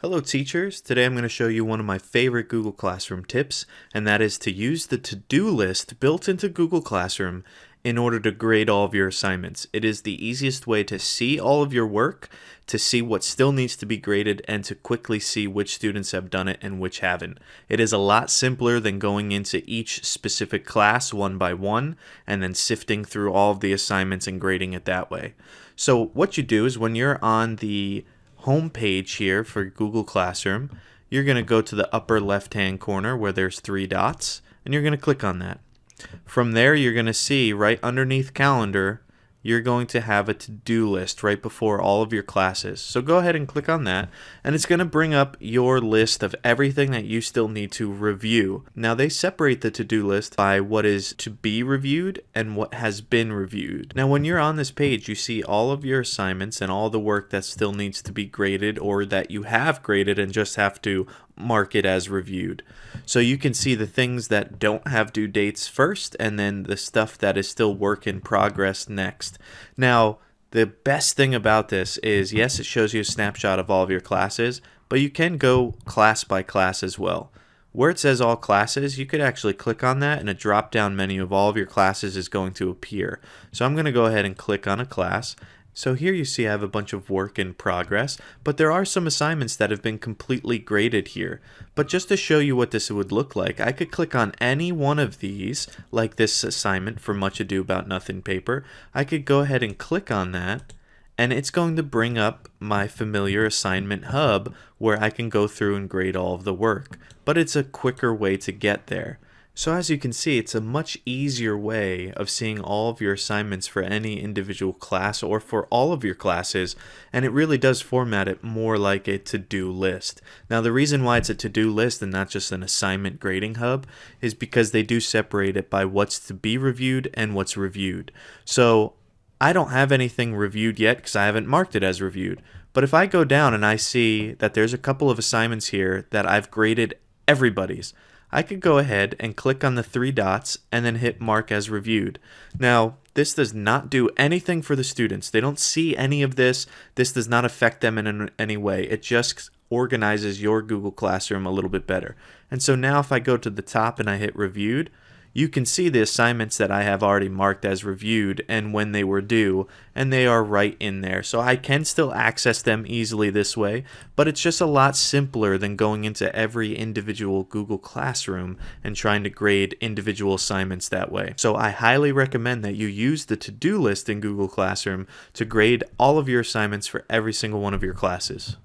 Hello teachers, today I'm going to show you one of my favorite Google Classroom tips, and that is to use the to-do list built into Google Classroom in order to grade all of your assignments. It is the easiest way to see all of your work, to see what still needs to be graded, and to quickly see which students have done it and which haven't. It is a lot simpler than going into each specific class one by one and then sifting through all of the assignments and grading it that way. So what you do is when you're on the home page here for Google Classroom, you're going to go to the upper left hand corner where there's three dots, and you're going to click on that. From there, you're going to see right underneath calendar, you're going to have a to-do list right before all of your classes. So go ahead and click on that, and it's going to bring up your list of everything that you still need to review. Now, they separate the to-do list by what is to be reviewed and what has been reviewed. Now, when you're on this page, you see all of your assignments and all the work that still needs to be graded or that you have graded and just have to mark it as reviewed. So you can see the things that don't have due dates first, and then the stuff that is still work in progress next. Now, the best thing about this is, yes, it shows you a snapshot of all of your classes, but you can go class by class as well. Where it says all classes, you could actually click on that and a drop down menu of all of your classes is going to appear. So I'm going to go ahead and click on a class. So here you see I have a bunch of work in progress, but there are some assignments that have been completely graded here. But just to show you what this would look like, I could click on any one of these, like this assignment for Much Ado About Nothing paper. I could go ahead and click on that, and it's going to bring up my familiar assignment hub where I can go through and grade all of the work. But it's a quicker way to get there. So as you can see, it's a much easier way of seeing all of your assignments for any individual class or for all of your classes, and it really does format it more like a to-do list. Now, the reason why it's a to-do list and not just an assignment grading hub is because they do separate it by what's to be reviewed and what's reviewed. So I don't have anything reviewed yet because I haven't marked it as reviewed. But if I go down and I see that there's a couple of assignments here that I've graded everybody's, I could go ahead and click on the three dots and then hit mark as reviewed. Now, this does not do anything for the students. They don't see any of this. This does not affect them in any way. It just organizes your Google Classroom a little bit better. And so now if I go to the top and I hit reviewed, you can see the assignments that I have already marked as reviewed and when they were due, and they are right in there. So I can still access them easily this way, but it's just a lot simpler than going into every individual Google Classroom and trying to grade individual assignments that way. So I highly recommend that you use the to-do list in Google Classroom to grade all of your assignments for every single one of your classes.